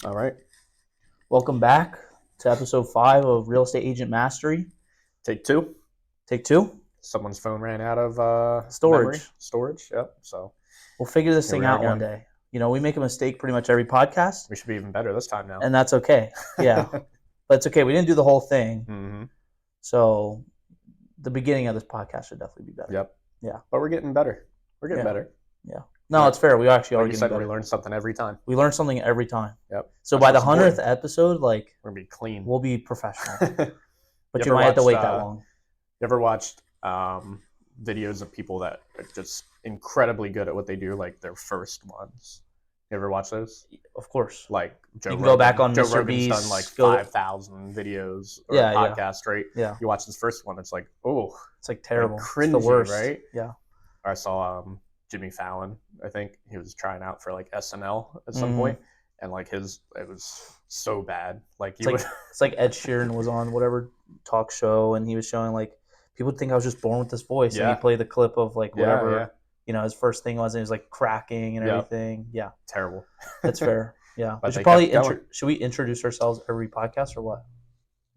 All right. Welcome back to episode 5 of Real Estate Agent Mastery. Take two. Take 2, Someone's phone ran out of memory storage. storage. Yep. So We'll figure this here thing we are out one again. day. We make a mistake pretty much every podcast, We should be even better this time now. and that's okay. Yeah, but it's okay. We didn't do the whole thing, hmm so the beginning of this podcast should definitely be better. Yep. Yeah, But we're getting better. We're getting yeah, better. yeah. No, it's fair. We actually are Like you getting said, we better. learn something every time. We learn something every time. Yep. So That's by the what's 100th important. episode, We're gonna be clean. we'll be professional. you But you ever might have to watched? wait that long. You ever watched videos of people that are just incredibly good at what they do, like their first ones? You ever watch those? Of course. Like Joe You can go back Rogan. on Joe Mr. Rogan's done like Beast. Go. 5,000 videos or Yeah, yeah, podcasts, right? yeah. You watch this first one, it's like, oh, It's like like terrible. It's the cringy, worst. right? Yeah. Or I saw Jimmy Fallon. I think he was trying out for like SNL at some Mm. point, and like it was so bad. Like It's you like would, it's like Ed Sheeran was on whatever talk show and he was showing like people would think I was just born with this voice and he yeah, played the clip of like yeah, yeah, whatever his first thing was and he was like cracking and yeah, everything. Yeah, terrible. that's fair. Yeah, we But should they probably kept going. should we introduce ourselves every podcast or what?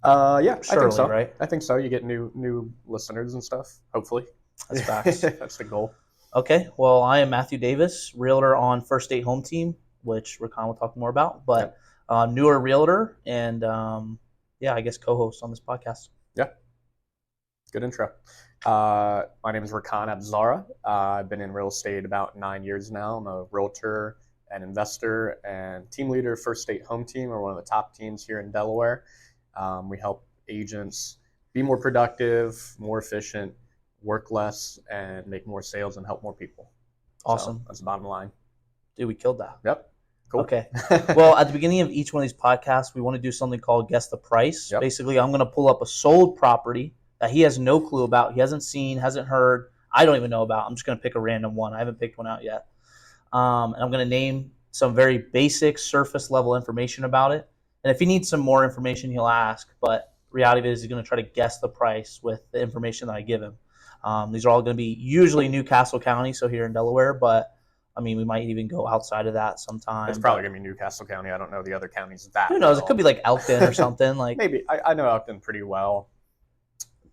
Yeah, I think Surely, so. right? I think so. You get new listeners and stuff. Hopefully, That's facts. that's the goal. Okay, well, I am Matthew Davis, realtor on First State Home Team, which Rakan will talk more about, but Yep. newer realtor and yeah, I guess co-host on this podcast. Yeah. Good intro. My name is Rakan Abzara. I've been in real estate about 9 years now. I'm a realtor and investor and team leader, First State Home Team. We're one of the top teams here in Delaware. We help agents be more productive, more efficient, work less, and make more sales and help more people. So Awesome. that's the bottom line. Dude, we killed that. Yep. Cool. Okay. Well, at the beginning of each one of these podcasts, we want to do something called Guess the Price. Yep. Basically, I'm going to pull up a sold property that he has no clue about, he hasn't seen, hasn't heard, I don't even know about. I'm just going to pick a random one. I haven't picked one out yet. And I'm going to name some very basic surface level information about it. And if he needs some more information, he'll ask. But reality of it is he's going to try to guess the price with the information that I give him. These are all going to be usually Newcastle County, so here in Delaware, but I mean, we might even go outside of that sometime. It's probably going to be Newcastle County. I don't know the other counties that Who knows? It well. could be like Elkton or something. Like, Maybe. I know Elkton pretty well.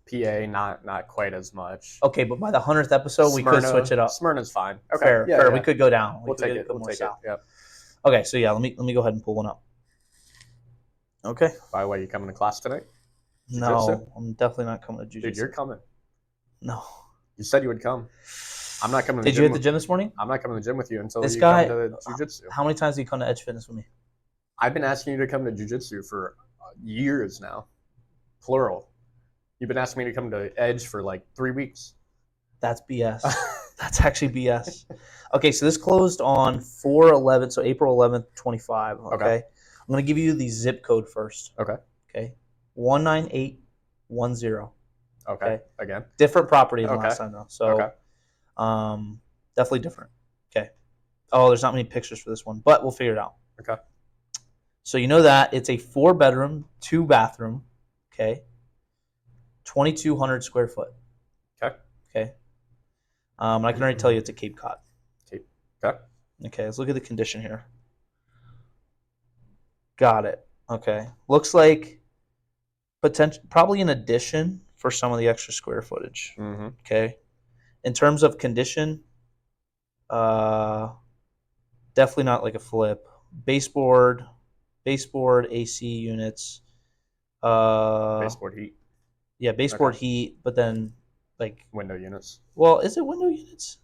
PA, not quite as much. okay, but by the 100th episode, we could switch it up. Smyrna's fine. Okay. Fair, Yeah, fair. yeah. We could go down. We'll take it. Go We'll more take it. south. Yep. Okay, so yeah, let me go ahead and pull one up. Okay. By the way, you coming to class tonight? Jiu-jitsu? No, I'm definitely not coming to Dude, jiu-jitsu. you're coming. No. You said you would come. I'm not coming to the Did gym. you hit the gym this morning? I'm not coming to the gym with you until This you guy, come to jiu-jitsu. how many times did you come to Edge Fitness with me? I've been asking you to come to jiu-jitsu for years now. Plural. You've been asking me to come to Edge for like 3 weeks. That's BS. That's actually BS. Okay, so this closed on 4/11, so April 11th, 25. Okay. I'm going to give you the zip code first. Okay. Okay. 19810. Okay. Again. Different property than Okay. last time though. So Okay. definitely different. Okay. Oh, there's not many pictures for this one, but we'll figure it out. Okay. So you know that it's a 4-bedroom, 2-bathroom, okay, 2,200 square foot. Okay. Okay. I can already tell you it's a Cape Cod. Okay. Okay, let's look at the condition here. Got it. Okay. Looks like probably an addition for some of the extra square footage. Mm-hmm. Okay. In terms of condition, definitely not like a flip. Baseboard AC units. Baseboard heat. Yeah, baseboard Okay. heat, but then like, Window units. well, is it window units?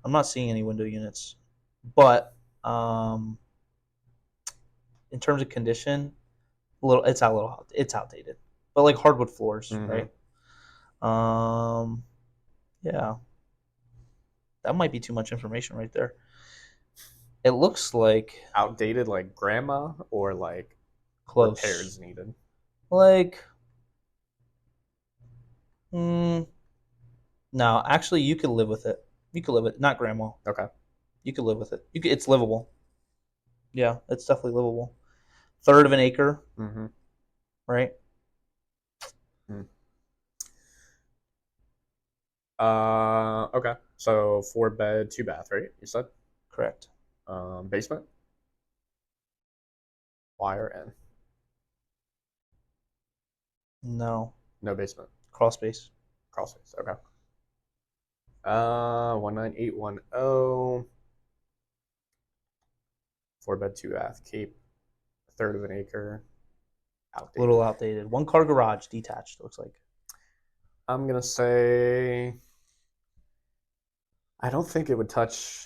I'm not seeing any window units, but in terms of condition, it's outdated, but like hardwood floors, Mhm. right? Yeah, that might be too much information right there. It looks like Outdated like grandma or like close. repairs needed. Like, no, actually, you could live with it. You could live with it. Not grandma. Okay. You could live with it. It's livable. Yeah, it's definitely livable. Third of an acre, Mm-hmm. right? Okay. So 4 bed, 2 bath, right? You said Correct. basement. Y or N? No. No basement. Crawl space. Crawl space. Okay. 19810. 4-bed, 2-bath, Cape, a third of an acre. Outdated. Little outdated. 1-car garage, detached. Looks like. I'm gonna say. I don't think it would touch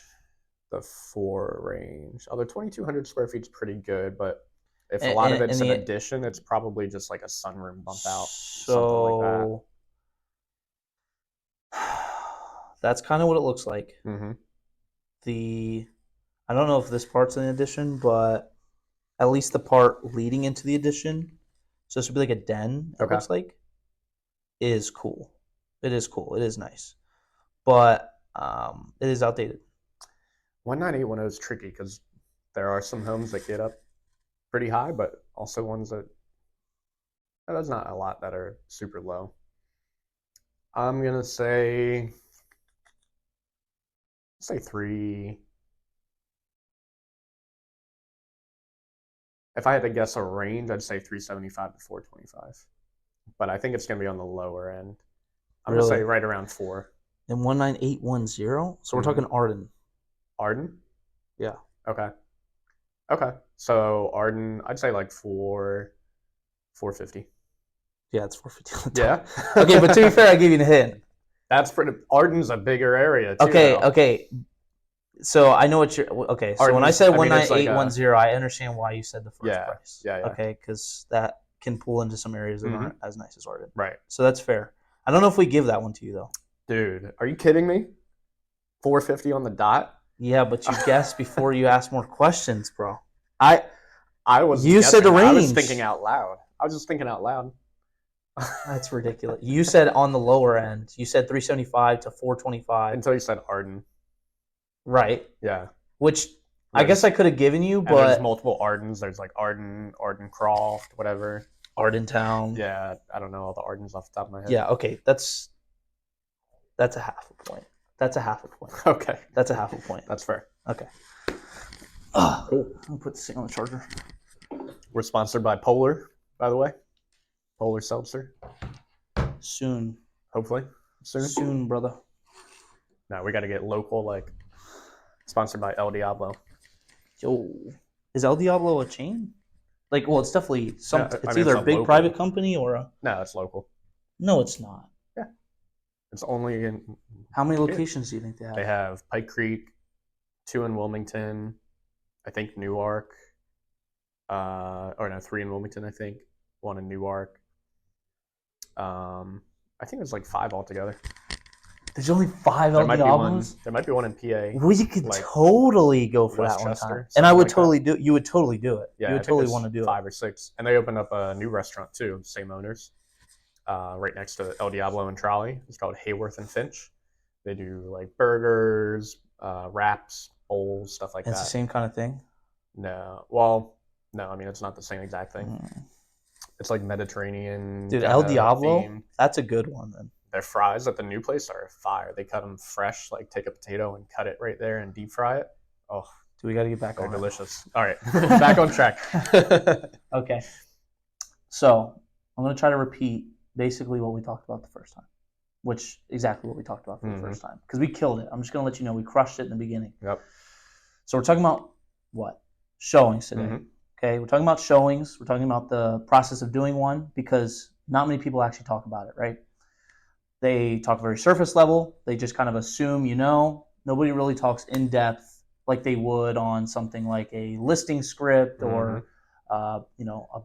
the 4 range. Although 2,200 square feet is pretty good, but if a lot of it's an addition, it's probably just like a sunroom bump out, something like that. That's kind of what it looks like. Mm-hmm. I don't know if this part's an addition, but at least the part leading into the addition, so this would be like a den. It looks like, is cool. It is cool. It is nice, but it is outdated. 19810 is tricky because there are some homes that get up pretty high, but also ones that there's not a lot that are super low. I'm gonna say 3. If I had to guess a range, I'd say 375 to 425. But I think it's gonna be on the lower end. I'm gonna say right around 4. And 19810. So we're talking Arden. Arden? Yeah. Okay. So Arden, I'd say like 450. Yeah, it's 450. Yeah. Okay, but to be fair, I gave you a hint. That's pretty. Arden's a bigger area too. Okay. So I know what you're. Okay, so when I said 19810, I understand why you said the first price. Yeah. Okay, because that can pull into some areas that aren't as nice as Arden. Right. So that's fair. I don't know if we give that one to you though. Dude, are you kidding me? 450 on the dot? Yeah, but you guessed before you asked more questions, bro. I was. You said the range. I was thinking out loud. That's ridiculous. You said on the lower end. You said 375 to 425 until you said Arden. Right. Yeah. Which I guess I could have given you, but there's multiple Ardens. There's like Arden Croft, whatever. Ardentown. Yeah, I don't know all the Ardens off the top of my head. Yeah. Okay, that's a half a point. That's a half a point. Okay. That's a half a point. That's fair. Okay. Cool. I'll put this thing on the charger. We're sponsored by Polar, by the way. Polar Seltzer. Soon. Hopefully. Soon, brother. No, we got to get local, like, sponsored by El Diablo. Yo. Is El Diablo a chain? Like, well, it's definitely some. Yeah, it's either a big local private company or a. No, it's local. No, it's not. Yeah. It's only in. How many locations do you think they have? They have Pike Creek, 2 in Wilmington, I think Newark. 3 in Wilmington, I think. 1 in Newark. I think there's like 5 altogether. There's only 5 El Diablos? There might be 1 in PA. We could totally go for that one time. And I would totally do. You would totally do it. Yeah, you would totally want to do 5 or 6. And they opened up a new restaurant too, same owners, right next to El Diablo and Trolley. It's called Hayworth and Finch. They do like burgers, wraps, bowls, stuff like that. It's the same kind of thing? No. Well, no. I mean, it's not the same exact thing. It's like Mediterranean. Dude, El Diablo? Themed. That's a good one then. Their fries at the new place are fire. They cut them fresh, like take a potato and cut it right there and deep fry it. Oh, do we got to get back on? They're delicious. All right, back on track. Okay. So I'm going to try to repeat basically what we talked about the first time, which exactly what we talked about for the first time, because we killed it. I'm just going to let you know we crushed it in the beginning. Yep. So we're talking about what? Showings today. Okay, we're talking about showings. We're talking about the process of doing one because not many people actually talk about it, right? They talk very surface level. They just kind of assume you know. Nobody really talks in depth like they would on something like a listing script or a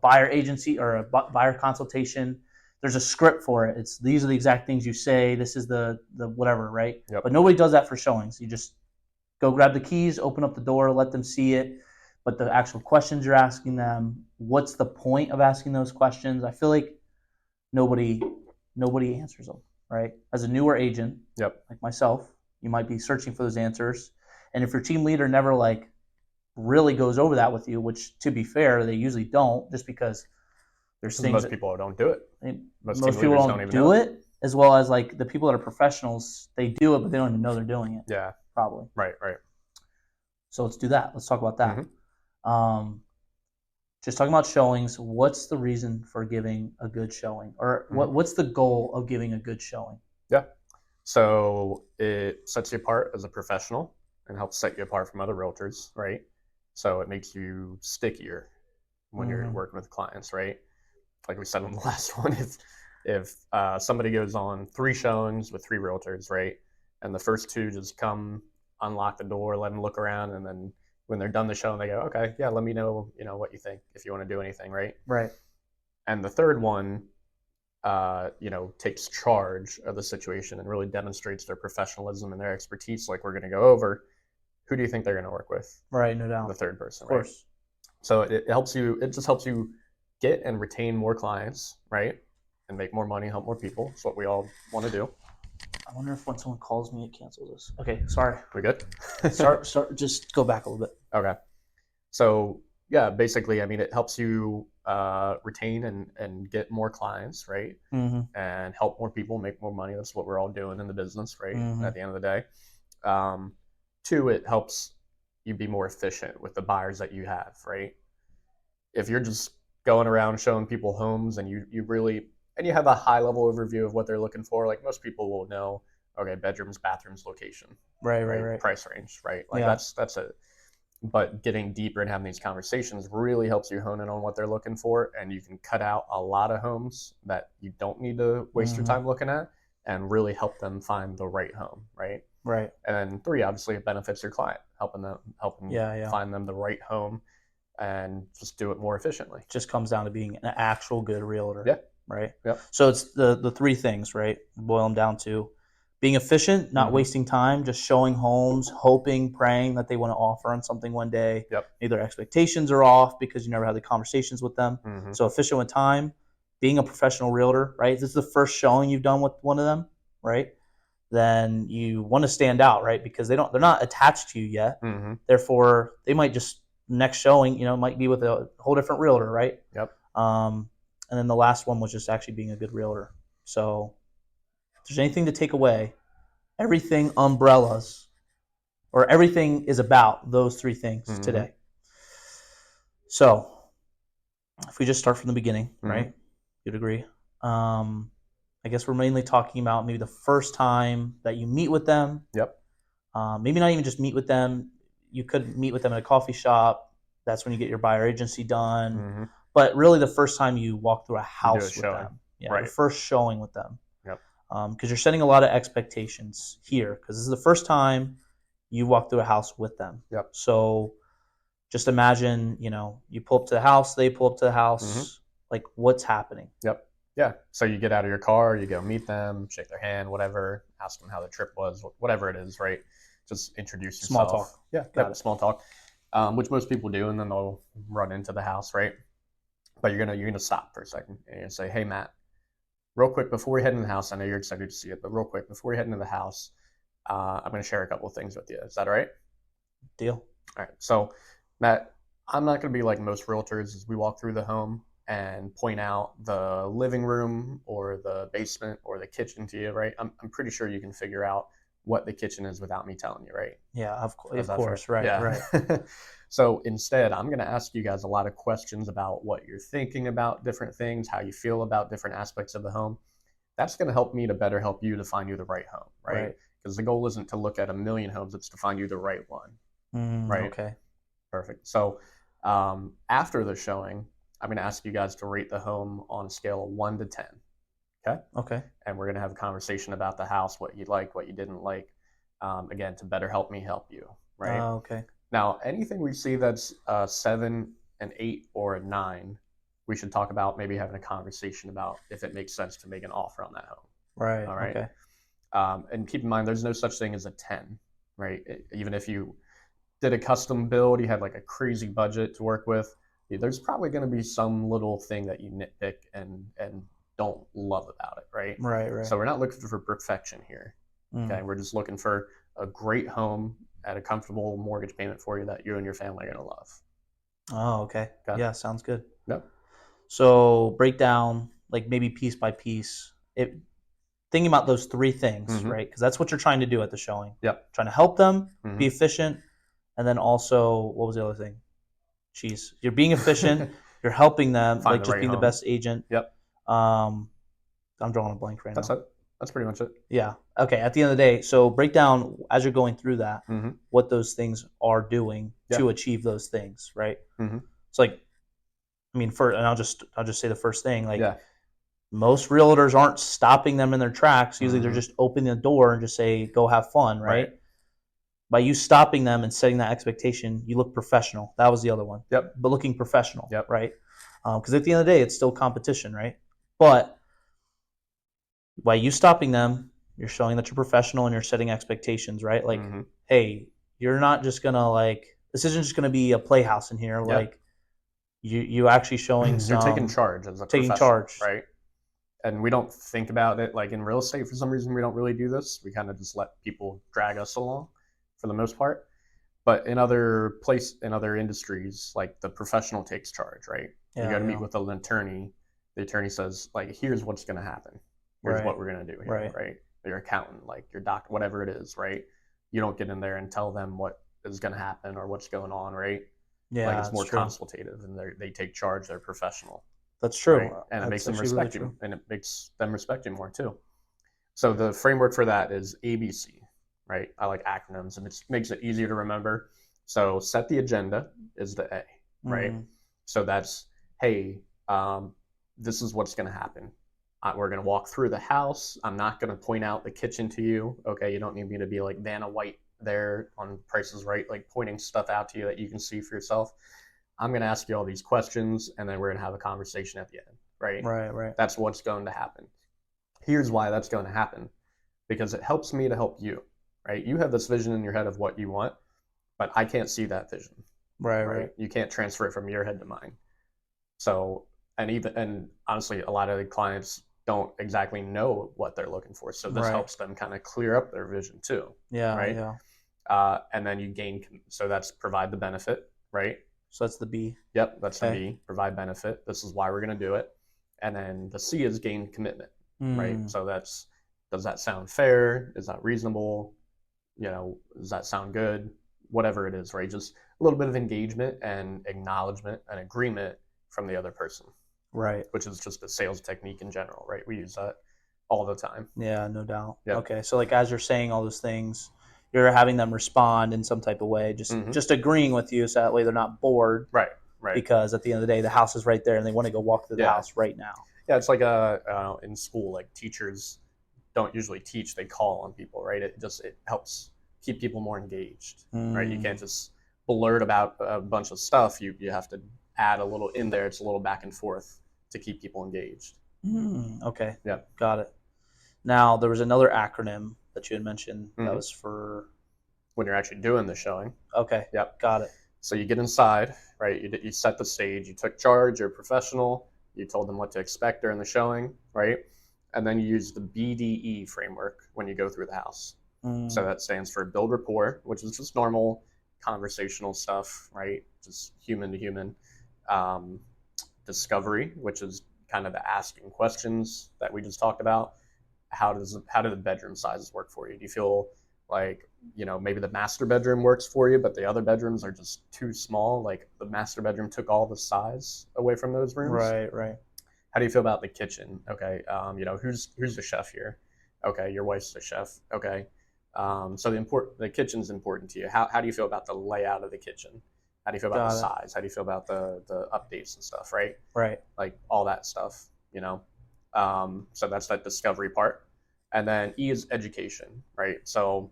buyer agency or a buyer consultation. There's a script for it. It's these are the exact things you say. This is the whatever, right? Yep. But nobody does that for showings. You just go grab the keys, open up the door, let them see it. But the actual questions you're asking them, what's the point of asking those questions? I feel like nobody answers them, right? As a newer agent, like myself, you might be searching for those answers. And if your team leader never like really goes over that with you, which to be fair, they usually don't, just because there's things most people don't do it. Most people don't do it, as well as like the people that are professionals, they do it, but they don't even know they're doing it. Yeah. Probably. Right. So let's do that. Let's talk about that. just talking about showings, what's the reason for giving a good showing, or what's the goal of giving a good showing? Yeah. So it sets you apart as a professional and helps set you apart from other realtors, right? So it makes you stickier when you're working with clients, right? Like we said on the last one, if somebody goes on 3 showings with 3 realtors, right, and the first 2 just come, unlock the door, let them look around, and then when they're done the show, they go, okay, yeah, let me know, what you think if you want to do anything, right? Right. And the third one, takes charge of the situation and really demonstrates their professionalism and their expertise, like we're going to go over. Who do you think they're going to work with? Right, no doubt. The third person, Of course. right? So it helps you. It just helps you get and retain more clients, right, and make more money, help more people. It's what we all want to do. I wonder if when someone calls me, it cancels this. Okay, sorry. We good? Start. Just go back a little bit. Okay. So yeah, basically, I mean, it helps you retain and get more clients, right? And help more people make more money. That's what we're all doing in the business, right? At the end of the day. 2, it helps you be more efficient with the buyers that you have, right? If you're just going around showing people homes and you really, and you have a high level overview of what they're looking for, like most people will know, okay, bedrooms, bathrooms, location, right, price range, right? Like Yeah. that's it. But getting deeper and having these conversations really helps you hone in on what they're looking for, and you can cut out a lot of homes that you don't need to waste your time looking at, and really help them find the right home, right? Right. And then 3, obviously, it benefits your client, helping Yeah. find them the right home, and just do it more efficiently. Just comes down to being an actual good realtor. Yeah. Right. Yep. So it's the 3 things, right? Boil them down to being efficient, not wasting time, just showing homes, hoping, praying that they want to offer on something one day. Yep. Maybe their expectations are off because you never had the conversations with them. So efficient with time, being a professional realtor, right? This is the first showing you've done with one of them, right? Then you want to stand out, right? Because they're not attached to you yet. Therefore, they might just next showing, might be with a whole different realtor, right? Yep. And then the last one was just actually being a good realtor. So if there's anything to take away, everything umbrellas or everything is about those 3 things today. So if we just start from the beginning, right? You'd agree. I guess we're mainly talking about maybe the first time that you meet with them. Yep. Maybe not even just meet with them. You could meet with them at a coffee shop. That's when you get your buyer agency done. But really the first time you walk through a house with them. Yeah, right. Your first showing with them. Yep. Because you're setting a lot of expectations here because this is the first time you walk through a house with them. Yep. So just imagine, you pull up to the house, they pull up to the house, like what's happening. Yep. Yeah. So you get out of your car, you go meet them, shake their hand, whatever, ask them how the trip was, whatever it is, right? Just introduce yourself. Small talk. Yeah. Got it. Small talk, which most people do, and then they'll run into the house, right? But you're gonna stop for a second and you're gonna say, hey, Matt, real quick before we head into the house, I know you're excited to see it, but real quick before we head into the house, I'm gonna share a couple of things with you. Is that all right? Deal. All right. So, Matt, I'm not gonna be like most realtors as we walk through the home and point out the living room or the basement or the kitchen to you, right? I'm pretty sure you can figure out what the kitchen is without me telling you, right? Yeah, of course, right, yeah. Right. So instead, I'm going to ask you guys a lot of questions about what you're thinking about different things, how you feel about different aspects of the home. That's going to help me to better help you to find you the right home, right? Because the goal isn't to look at a million homes, it's to find you the right one, right? Okay. Perfect. So after the showing, I'm going to ask you guys to rate the home on a scale of 1 to 10. Okay. Okay. And we're going to have a conversation about the house, what you liked, what you didn't like. Again, to better help me help you. Right. Okay. Now, anything we see that's 7, an 8, or a 9, we should talk about maybe having a conversation about if it makes sense to make an offer on that home. Right. All right. Okay. And keep in mind, there's no such thing as a 10. Right. Even if you did a custom build, you had like a crazy budget to work with, there's probably going to be some little thing that you nitpick and don't love about it, right? Right. So we're not looking for perfection here. Okay, we're just looking for a great home at a comfortable mortgage payment for you that you and your family are going to love. Oh, okay. Yeah, sounds good. Yep. So break down like maybe piece by piece. Thinking about those 3 things, right? Because that's what you're trying to do at the showing. Yep. Trying to help them be efficient, and then also what was the other thing? You're being efficient. You're helping them, Find like the just right being the home. best agent. Yep. I'm drawing a blank right That's now. it. That's pretty much it. Yeah. Okay. At the end of the day, so break down as you're going through that Mm-hmm. what those things are doing Yeah. to achieve those things, right? Mm-hmm. It's like, I mean, and I'll just say the first thing, like Yeah. most realtors aren't stopping them in their tracks. Usually, they're Mm-hmm. just opening the door and just say, "Go have fun," right? Right. By you stopping them and setting that expectation, you look professional. That was the other one. Yep. But looking professional, Yep. right? Because at the end of the day, it's still competition, right? But by you stopping them, you're showing that you're professional and you're setting expectations, right? Like, Mm-hmm. hey, you're not just gonna like this isn't just gonna be a playhouse in here. Yeah. Like, you actually showing You're taking some charge as a taking professional, charge. right? And we don't think about it like in real estate. For some reason, we don't really do this. We kind of just let people drag us along for the most part. But in other industries, like the professional takes charge, right? You Yeah, go to meet yeah. with an attorney. The attorney says, like, here's what's going to happen. Here's Right. what we're going to do here, Right. right? Your accountant, like your doctor, whatever it is, right? You don't get in there and tell them what is going to happen or what's going on, right? Yeah, Like it's more that's true. consultative, and they take charge. They're professional, That's true. right? And it That's makes them actually really respect you, true. and it makes them respect you more too. So the framework for that is ABC, right? I like acronyms, and it makes it easier to remember. So set the agenda is the A, right? Mm. So that's, hey, this is what's going to happen. We're going to walk through the house. I'm not going to point out the kitchen to you. Okay, you don't need me to be like Vanna White there on Price is Right, like pointing stuff out to you that you can see for yourself. I'm going to ask you all these questions, and then we're going to have a conversation at the end, right? Right, right. That's what's going to happen. Here's why that's going to happen, because it helps me to help you, right? You have this vision in your head of what you want, but I can't see that vision, Right, right? right. You can't transfer it from your head to mine. So, and honestly, a lot of the clients don't exactly know what they're looking for. So this Right. helps them kind of clear up their vision too, Yeah, right? yeah. And then you gain, so that's provide the benefit, right? So that's the B. Yep, that's the Okay. B, provide benefit. This is why we're going to do it. And then the C is gain commitment, right? Mm. So that's, does that sound fair? Is that reasonable? Does that sound good? Whatever it is, right? Just a little bit of engagement and acknowledgement and agreement from the other person, Right. which is just a sales technique in general, right? We use that all the time. Yeah, no doubt. Yep. Okay, so like as you're saying all those things, you're having them respond in some type of way, just agreeing with you, so that way they're not bored. Right. Right. Because at the end of the day, the house is right there, and they want to go walk through the Yeah. house right now. Yeah, it's like in school, like teachers don't usually teach; they call on people, right? It helps keep people more engaged, right? You can't just blurt about a bunch of stuff. You have to add a little in there. It's a little back and forth to keep people engaged. Okay. Yeah. Got it. Now there was another acronym that you had mentioned that Mhm. was for. When you're actually doing the showing. Okay. Yep. Got it. So you get inside, right? You set the stage. You took charge. You're a professional. You told them what to expect during the showing, right? And then you use the BDE framework when you go through the house. So that stands for build rapport, which is just normal conversational stuff, right? Just human to human. Discovery, which is kind of the asking questions that we just talked about. How do the bedroom sizes work for you? Do you feel like maybe the master bedroom works for you, but the other bedrooms are just too small? Like the master bedroom took all the size away from those rooms. Right, right. How do you feel about the kitchen? Okay, who's the chef here? Okay, your wife's the chef. Okay, so the kitchen's important to you. How do you feel about the layout of the kitchen? How do you feel about the size? How do you feel about the updates and stuff? Right. Right. Like all that stuff. So that's that discovery part. And then E is education, right? So,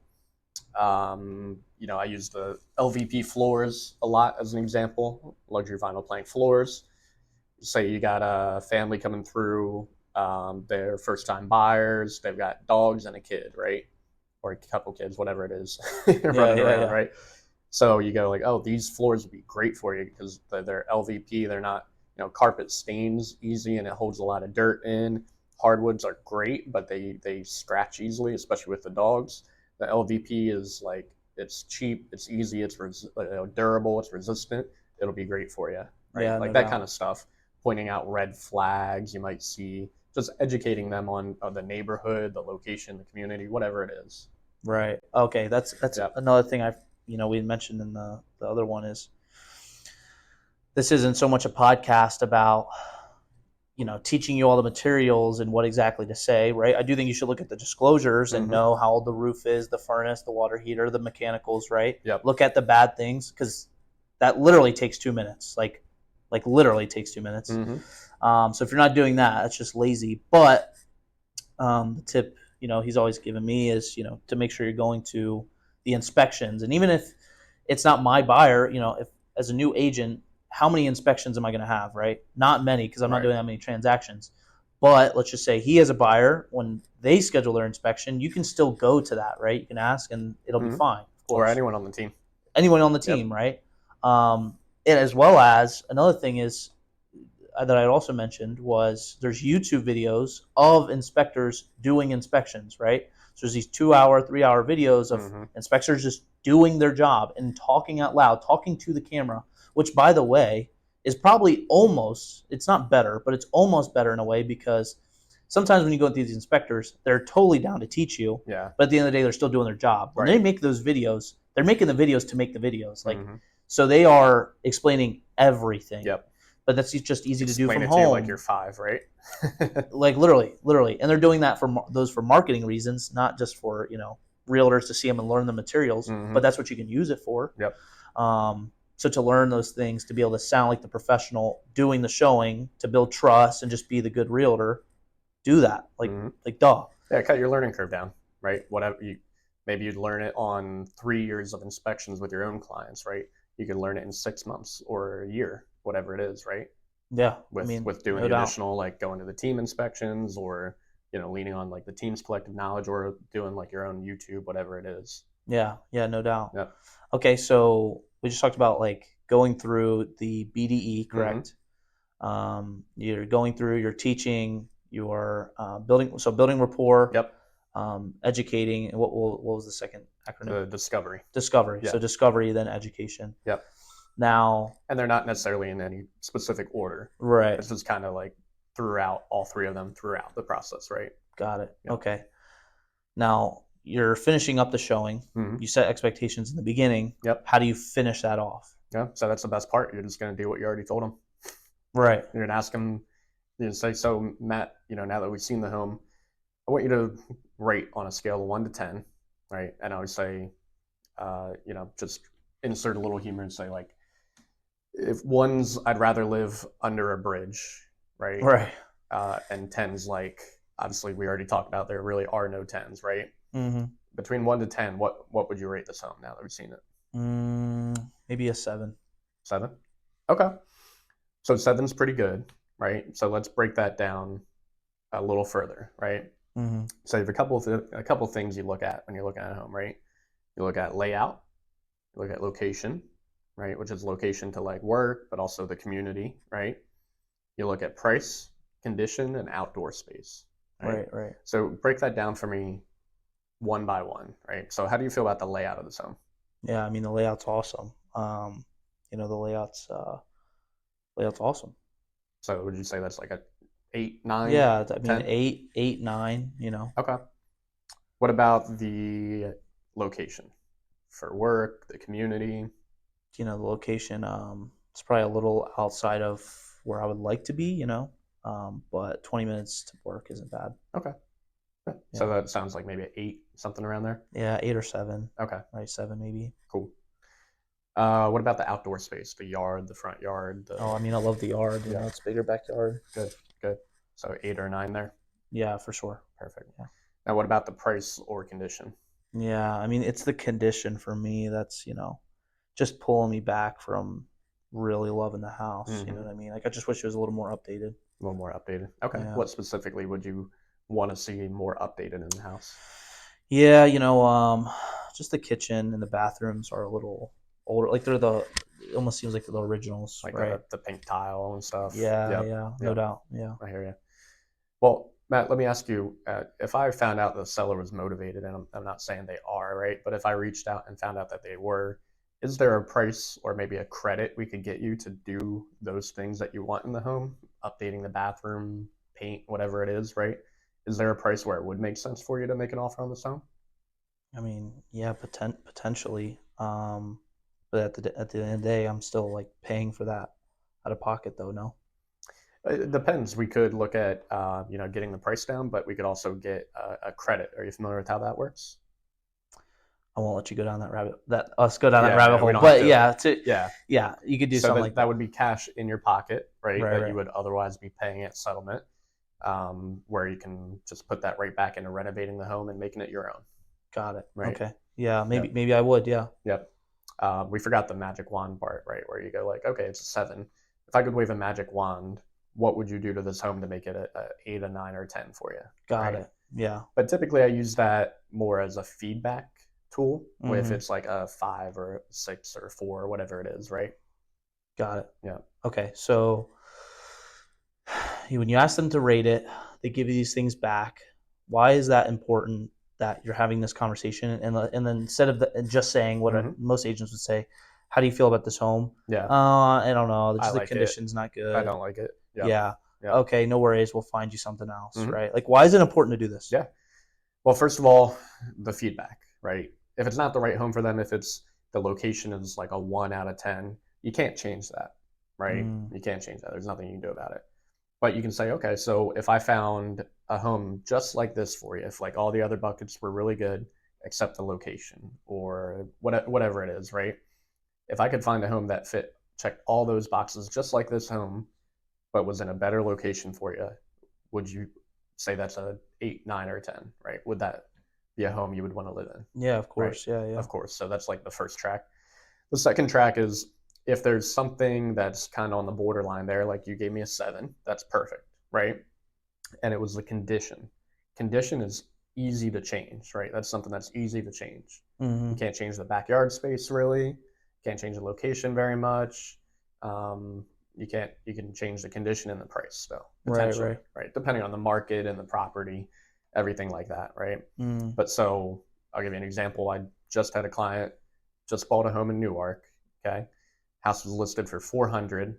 I use the LVP floors a lot as an example, luxury vinyl plank floors. Say you got a family coming through, they're first time buyers, they've got dogs and a kid, right? Or a couple kids, whatever it is, running around, right? So you go like, oh, these floors would be great for you because they're LVP, they're not, carpet stains easy and it holds a lot of dirt in. Hardwoods are great, but they scratch easily, especially with the dogs. The LVP is like, it's cheap, it's easy, it's durable, it's resistant. It'll be great for you, right? Yeah, like no that doubt. kind of stuff. Pointing out red flags you might see, just educating them on the neighborhood, the location, the community, whatever it is. Right. Okay. That's Yep. another thing we mentioned in the other one is this isn't so much a podcast about, teaching you all the materials and what exactly to say, right? I do think you should look at the disclosures and Mm-hmm. know how old the roof is, the furnace, the water heater, the mechanicals, right? Yep. Look at the bad things, because that literally takes 2 minutes. Like literally takes 2 minutes. Mm-hmm. So if you're not doing that, that's just lazy. But the tip, he's always given me is, to make sure you're going to the inspections. And even if it's not my buyer, if as a new agent, how many inspections am I going to have, right? Not many, because I'm not Right. doing that many transactions. But let's just say he has a buyer. When they schedule their inspection, you can still go to that, right? You can ask and it'll be Mm-hmm. fine. Of course. Or anyone on the team. Anyone on the team, right? And as well as another thing is that I also mentioned was there's YouTube videos of inspectors doing inspections, right? So there's these 2 hour, 3 hour videos of Mm-hmm. inspectors just doing their job and talking out loud, talking to the camera, which, by the way, is probably almost, it's not better, but it's almost better in a way, because sometimes when you go with these inspectors, they're totally down to teach you, Yeah. but at the end of the day, they're still doing their job. When they make those videos, they're making the videos to make the videos. Mm-hmm. So they are explaining everything. Yep. But that's just easy to do Explain from it home. to you like you're 5, right? Like literally, and they're doing that for marketing reasons, not just for realtors to see them and learn the materials. Mm-hmm. But that's what you can use it for. Yep. So to learn those things, to be able to sound like the professional doing the showing, to build trust and just be the good realtor, do that. Mm-hmm. Like duh. Yeah, cut your learning curve down, right? Whatever maybe you'd learn it on 3 years of inspections with your own clients, right? You could learn it in 6 months or a year, whatever it is, right? Yeah, With doing no the doubt. additional, like going to the team inspections, or leaning on like the team's collective knowledge, or doing like your own YouTube, whatever it is. Yeah, no doubt. Yeah. Okay, so we just talked about like going through the BDE, correct? You're going through, you're teaching, you're building rapport. Yep. Educating, and what was the second acronym? The discovery. Discovery. Yeah. So discovery, then education. Yep. Now, and they're not necessarily in any specific order. Right. It's just kind of like throughout all 3 of them throughout the process, right? Got it. Yep. Okay. Now you're finishing up the showing. Mm-hmm. You set expectations in the beginning. Yep. How do you finish that off? Yeah. So that's the best part. You're just going to do what you already told them. Right. You're going to ask them. Say, so Matt, now that we've seen the home, I want you to rate on a scale of 1 to 10, right? And I would say, just insert a little humor and say, like, if 1's I'd rather live under a bridge, right? Right. And 10's like, obviously we already talked about there really are no 10's, right? Mm-hmm. Between 1 to 10, what would you rate this home now that we've seen it? Maybe a 7. 7? Okay. So 7's pretty good, right? So let's break that down a little further, right? Mm-hmm. So you have a couple things you look at when you're looking at a home, right? You look at layout, you look at location, right? Which is location to like work, but also the community, right? You look at price, condition, and outdoor space. Right. So break that down for me one by one, right? So how do you feel about the layout of this home? Yeah, I mean the layout's awesome. The layout's awesome. So would you say that's like a 8, 9? Yeah, I mean 10? 8, 9. Okay. What about the location for work, the community? The location, it's probably a little outside of where I would like to be, but 20 minutes to work isn't bad. Okay. Yeah. So that sounds like maybe an 8, something around there? Yeah, 8 or 7. Okay. Right, 7 maybe. Cool. What about the outdoor space, the yard, the front yard? I love the yard. Yeah. It's bigger backyard. Good. So 8 or 9 there? Yeah, for sure. Perfect. Yeah. Now what about the price or condition? Yeah, I mean, it's the condition for me that's, just pulling me back from really loving the house. Mm-hmm. You know what I mean? Like, I just wish it was a little more updated. A little more updated. Okay. Yeah. What specifically would you want to see more updated in the house? Yeah, just the kitchen and the bathrooms are a little older. Like it almost seems like the originals, Like right? the pink tile and stuff. Yeah, Yep. no doubt. Yeah. I hear you. Well, Matt, let me ask you, if I found out the seller was motivated, and I'm not saying they are, right? But if I reached out and found out that they were, is there a price or maybe a credit we could get you to do those things that you want in the home? Updating the bathroom, paint, whatever it is, right? Is there a price where it would make sense for you to make an offer on this home? I mean, yeah, potentially. But at the end of the day, I'm still like paying for that out of pocket though. No. It depends. We could look at getting the price down, but we could also get a credit. Are you familiar with how that works? I won't let you go down that rabbit. That us go down that Yeah, rabbit yeah, we hole. don't have But to. yeah, Yeah. yeah, you could do So something that like that that. would be cash in your pocket, right? Right, That you right. would otherwise be paying at settlement, where you can just put that right back into renovating the home and making it your own, Got it. right? Okay. Yeah, maybe Yep. maybe I would. Yeah. Yep. We forgot the magic wand part, right? Where you go like, okay, it's a 7. If I could wave a magic wand, what would you do to this home to make it a 8, a 9, or a 10 for you, Got right? it. Yeah. But typically, I use that more as a feedback tool. If Mm-hmm. it's like a 5 or a 6 or a 4 or whatever it is, right? Got it. Yeah. Okay. So when you ask them to rate it, they give you these things back. Why is that important that you're having this conversation? And then instead of just saying what Hmm. most agents would say, how do you feel about this home? Yeah. I don't know. I Just the like it. condition's not I good. don't like it. Yep. Yeah. Yep. Okay. No worries. We'll find you something else. Hmm. Right. Like, why is it important to do this? Yeah. Well, first of all, the feedback, right? If it's not the right home for them, if it's the location is like a 1 out of 10, you can't change that, right? Mm, You can't change that. There's nothing you can do about it. But you can say, okay, so if I found a home just like this for you, if like all the other buckets were really good, except the location or whatever it is, right? If I could find a home that checked all those boxes just like this home, but was in a better location for you, would you say that's a 8, 9, or 10, right? Would that be a home you would want to live in, yeah. Of right? course. Yeah. Yeah. Of course. So that's like the first track. The second track is if there's something that's kind of on the borderline there, like you gave me a 7, that's perfect, right? And it was the condition. Condition is easy to change, right? That's something that's easy to change. Mm-hmm. You can't change the backyard space really. Can't change the location very much. Um, you can change the condition and the price though, Right. potentially, Right. right? Depending on the market and the property, everything like that, right? Mm, But so I'll give you an example. I just had a client just bought a home in Newark. Okay, house was listed for 400,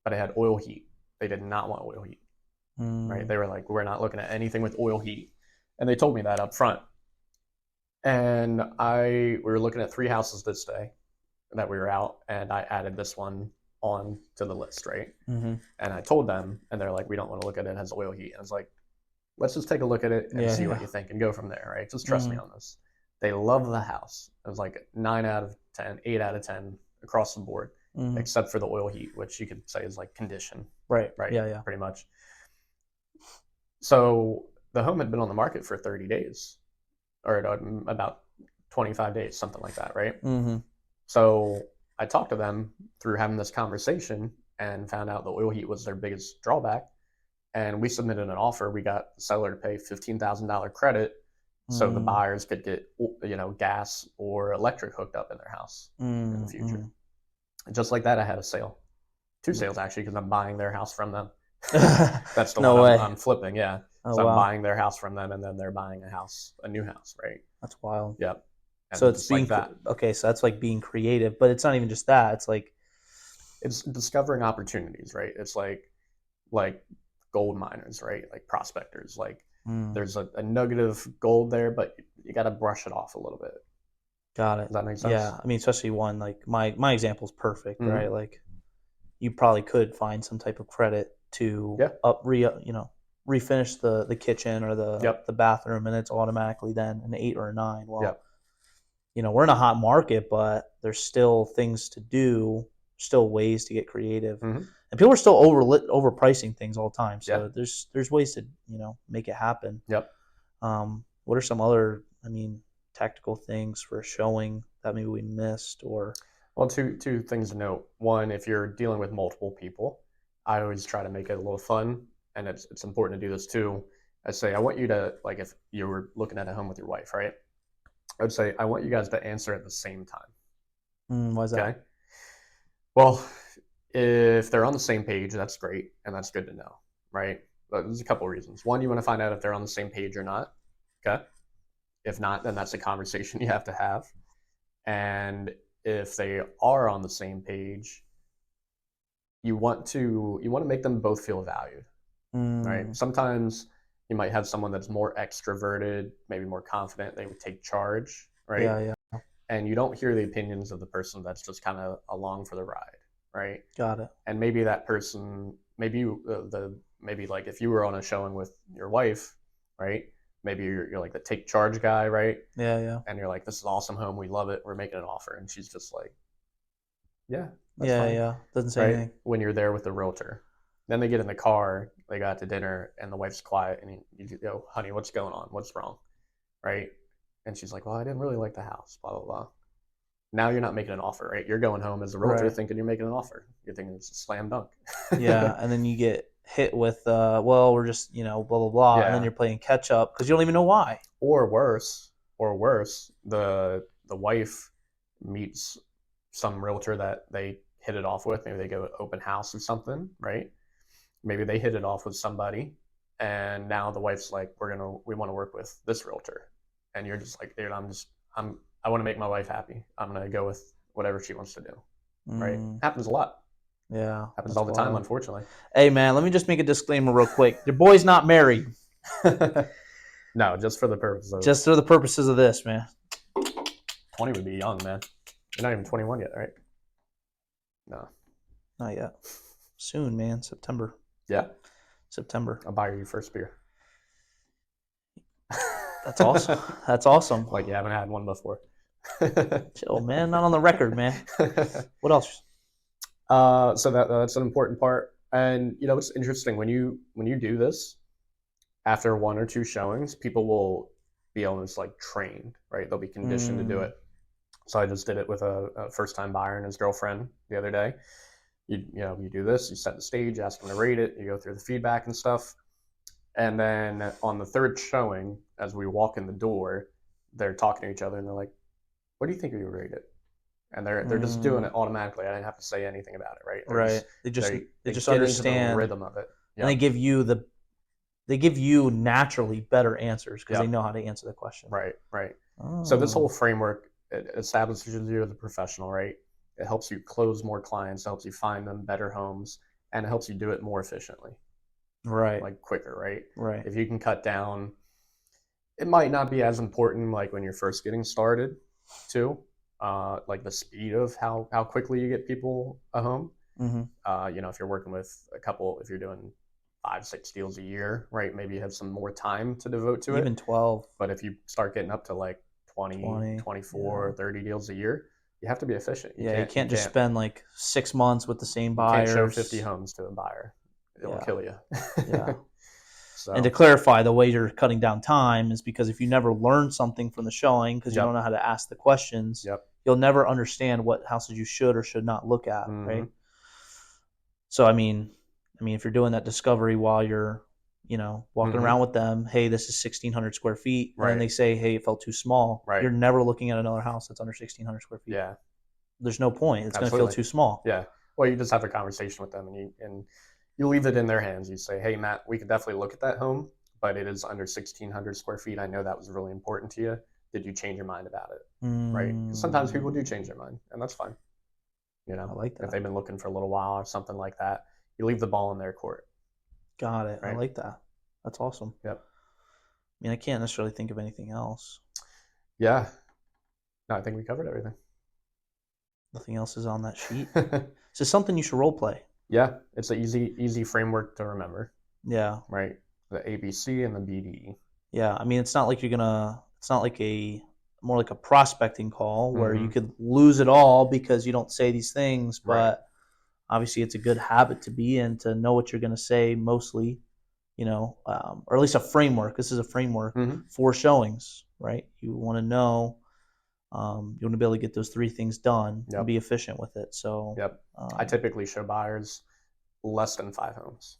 but it had oil heat. They did not want oil heat, right? mm, They were like, we're not looking at anything with oil heat, and they told me that up front. And we were looking at 3 houses this day that we were out, and I added this one on to the list, right? mm-hmm. And I told them, and they're like, we don't want to look at it as oil heat. And I was like, let's just take a look at it and Yeah. see what Yeah. you think and go from there, right? Just trust me Mm, on this. They love the house. It was like 9 out of 10, 8 out of 10 across the board, mm-hmm. except for the oil heat, which you could say is like condition, Right. right? Yeah. Yeah. Pretty much. So the home had been on the market for 30 days or about 25 days, something like that, right? Mm-hmm. So I talked to them through having this conversation and found out the oil heat was their biggest drawback. And we submitted an offer. We got the seller to pay $15,000 credit so the Mm, buyers could get gas or electric hooked up in their house in the future. mm, Just like that, I had a sale, 2 sales actually, because I'm buying their house from them. mm. That's the No one way. I'm flipping, yeah. Oh So I'm wow, buying their house from them, and then they're buying a new house, right? that's wild. Yep. So And it's just like being that, okay. So that's like being creative, but it's not even just that. It's like, it's discovering opportunities, right? It's like gold miners, right? Like prospectors. Like mm, there's a nugget of gold there, but you got to brush it off a little bit. got it. Does that make sense? Yeah, I mean, especially one like my example is perfect, Mm-hmm. right? Like you probably could find some type of credit to Yeah. refinish the kitchen or Yep. the bathroom, and it's automatically then an 8 or a 9. Well, Yep. we're in a hot market, but there's still things to do, still ways to get creative, Mm-hmm. and people are still overpricing things all the time. Yeah. So there's ways to make it happen. Yep. What are some other, tactical things for showing that maybe we missed or? Well, two things to note. One, if you're dealing with multiple people, I always try to make it a little fun, and it's important to do this too. I say I want you to, like, if you were looking at a home with your wife, right? I would say I want you guys to answer at the same time. Why is that? Okay. Well, if they're on the same page, that's great, and that's good to know, right? But there's a couple of reasons. One, you want to find out if they're on the same page or not. Okay. If not, then that's a conversation you have to have. And if they are on the same page, you want to make them both feel valued, right? Mm, Sometimes you might have someone that's more extroverted, maybe more confident, they would take charge, right? yeah, yeah. And you don't hear the opinions of the person that's just kind of along for the ride, right? Got it. And maybe that person, maybe maybe like if you were on a showing with your wife, right? Maybe you're like the take charge guy, right? Yeah, yeah. And you're like, this is an awesome home, we love it, we're making an offer, and she's just like, yeah, that's Yeah, fine, yeah. Doesn't say right? anything. When you're there with the realtor, then they get in the car, they got to dinner, and the wife's quiet, and you go, honey, what's going on? What's wrong, right? And she's like, well, I didn't really like the house, blah blah blah. Now you're not making an offer, right? You're going home as a realtor Right. thinking you're making an offer. You're thinking it's a slam dunk. Yeah, and then you get hit with, well, we're just, blah blah blah, and then Yeah. you're playing catch up because you don't even know why. Or worse, the wife meets some realtor that they hit it off with. Maybe they go to open house or something, right? Maybe they hit it off with somebody, and now the wife's like, we want to work with this realtor, and you're just like, dude, I want to make my wife happy. I'm gonna go with whatever she wants to do, right? Happens a lot. Yeah, Happens that's all the time, wild. unfortunately. Hey man, let me just make a disclaimer real quick. Your boy's not married. No, just for the purpose of Just for the purposes of this, man. 20 would be young, man. You're not even 21 yet, right? No. Not yet. Soon, man. September. Yeah? September. I'll buy you your first beer. That's awesome. That's awesome. Like you haven't had one before. Chill, man. Not on the record, man. What else? So that's an important part. And it's interesting when you do this, after one or two showings, people will be almost like trained, right? They'll be conditioned to do it. So I just did it with a first time buyer and his girlfriend the other day. You do this, you set the stage, ask them to rate it, you go through the feedback and stuff. And then on the third showing, as we walk in the door, they're talking to each other and they're like, what do you think you rate it? And they're just doing it automatically. I didn't have to say anything about it, right? Right. They just get understand into the rhythm of it. Yep. And they give you naturally better answers because they know how to answer the question. Right. Oh. So this whole framework, it establishes you as a professional, right? It helps you close more clients, it helps you find them better homes, and it helps you do it more efficiently. Right. Like quicker, right? Right. If you can cut down, it might not be as important like when you're first getting started too. Like the speed of how quickly you get people a home. Mm-hmm. If you're working with a couple, if you're doing 5-6 deals a year, right? Maybe you have some more time to devote to it. Even 12. But if you start getting up to like 20 24, 30 deals a year, you have to be efficient. You can't just spend like 6 months with the same buyers. You can't show 50 homes to a buyer. It'll kill you. Yeah. So. And to clarify, the way you're cutting down time is because if you never learn something from the showing because you don't know how to ask the questions, you'll never understand what houses you should or should not look at, right? So, I mean, if you're doing that discovery while you're, walking around with them, hey, this is 1,600 square feet, and then they say, hey, it felt too small. Right. You're never looking at another house that's under 1,600 square feet. Yeah. There's no point. It's going to feel too small. Yeah. Well, you just have a conversation with them, and you leave it in their hands. You say, hey, Matt, we could definitely look at that home, but it is under 1,600 square feet. I know that was really important to you. Did you change your mind about it? Right? Because sometimes people do change their mind, and that's fine. I like that. If they've been looking for a little while or something like that, you leave the ball in their court. Got it. Right? I like that. That's awesome. Yep. I mean, I can't necessarily think of anything else. Yeah. No, I think we covered everything. Nothing else is on that sheet. It's just something you should role play. Yeah, it's an easy framework to remember. Yeah. Right. The ABC and the BDE. Yeah, I mean, it's not like it's not like more like a prospecting call where you could lose it all because you don't say these things, but obviously it's a good habit to be in to know what you're going to say mostly, or at least a framework. This is a framework for showings, right? You want to know, you want to be able to get those 3 things done and be efficient with it. So, I typically show buyers less than 5 homes.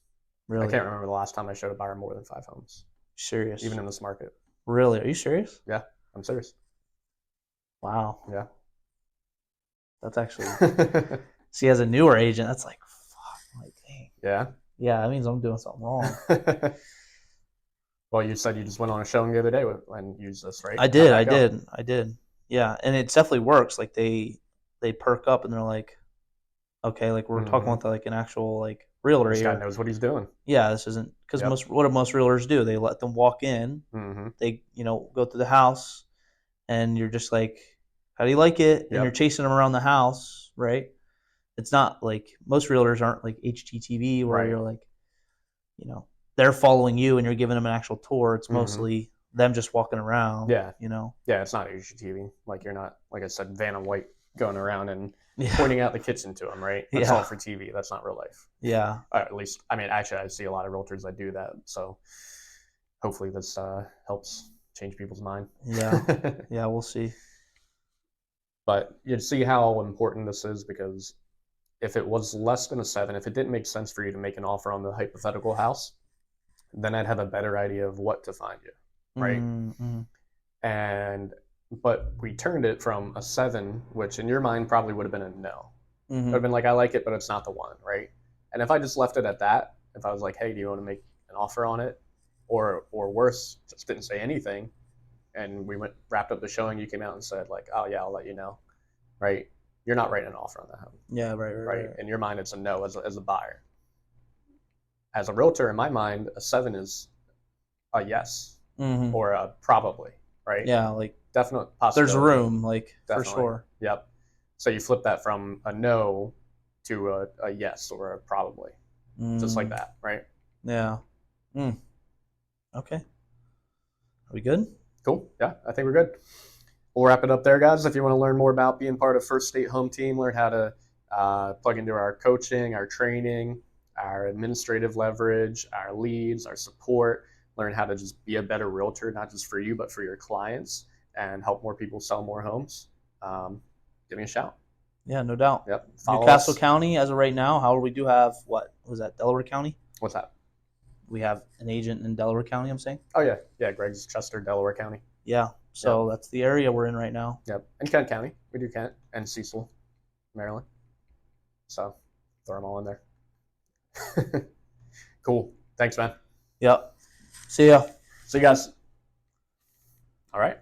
Really? I can't remember the last time I showed a buyer more than 5 homes. Serious? Even in this market. Really? Are you serious? Yeah, I'm serious. Wow. Yeah. That's actually. See, as a newer agent, that's like, fuck, like, dang. Yeah. Yeah, that means I'm doing something wrong. Well, you said you just went on a showing the other day and used this, right? I did. Yeah, and it definitely works. Like they perk up and they're like, okay, like we're talking with like an actual like realtor this here. guy knows what he's doing. Yeah, this isn't because what do most realtors do? They let them walk in. They go through the house, and you're just like, how do you like it? And you're chasing them around the house, right? it's not like most realtors aren't like HGTV where Right. you're like, you know, they're following you and you're giving them an actual tour. It's Mhm. mostly them just walking around. Yeah. You know. Yeah, it's not HGTV. Like you're not, like I said, Vanna White going around and Yeah. pointing out the kitchen to them, right? That's Yeah. all for TV. That's not real life. Yeah. At least, I mean, actually, I see a lot of realtors that do that. So hopefully this helps change people's mind. Yeah. Yeah. We'll see. But you see how important this is, because if it was less than a 7, if it didn't make sense for you to make an offer on the hypothetical house, then I'd have a better idea of what to find you, right? Mm-hmm. And but we turned it from a 7, which in your mind probably would have been a no. It would have been like, I like it, but it's not the one, right? And if I just left it at that, if I was like, hey, do you want to make an offer on it, or worse, just didn't say anything, and we wrapped up the showing, you came out and said like, oh yeah, I'll let you know, right? You're not writing an offer on that home, Yeah. Right. In your mind, it's a no as a buyer. As a realtor, in my mind, a 7 is a yes Mm-hmm. or a probably, right? Yeah. Like Definite possibility. there's room, like Definitely. for sure. Yep. So you flip that from a no to a yes or a probably, just like that, right? Yeah. Okay. Are we good? Cool. Yeah, I think we're good. We'll wrap it up there, guys. If you want to learn more about being part of First State Home Team, learn how to plug into our coaching, our training, our administrative leverage, our leads, our support, learn how to just be a better realtor, not just for you, but for your clients, and help more people sell more homes, give me a shout. Yeah, no doubt. Yep. Newcastle County, as of right now, however, we do have what was that? Delaware County. What's that? We have an agent in Delaware County. I'm saying. Oh yeah, yeah. Greg's Chester, Delaware County. Yeah. So that's the area we're in right now. Yep. And Kent County, we do Kent, and Cecil, Maryland. So throw them all in there. Cool. Thanks, man. Yep. See ya. See you guys. All right.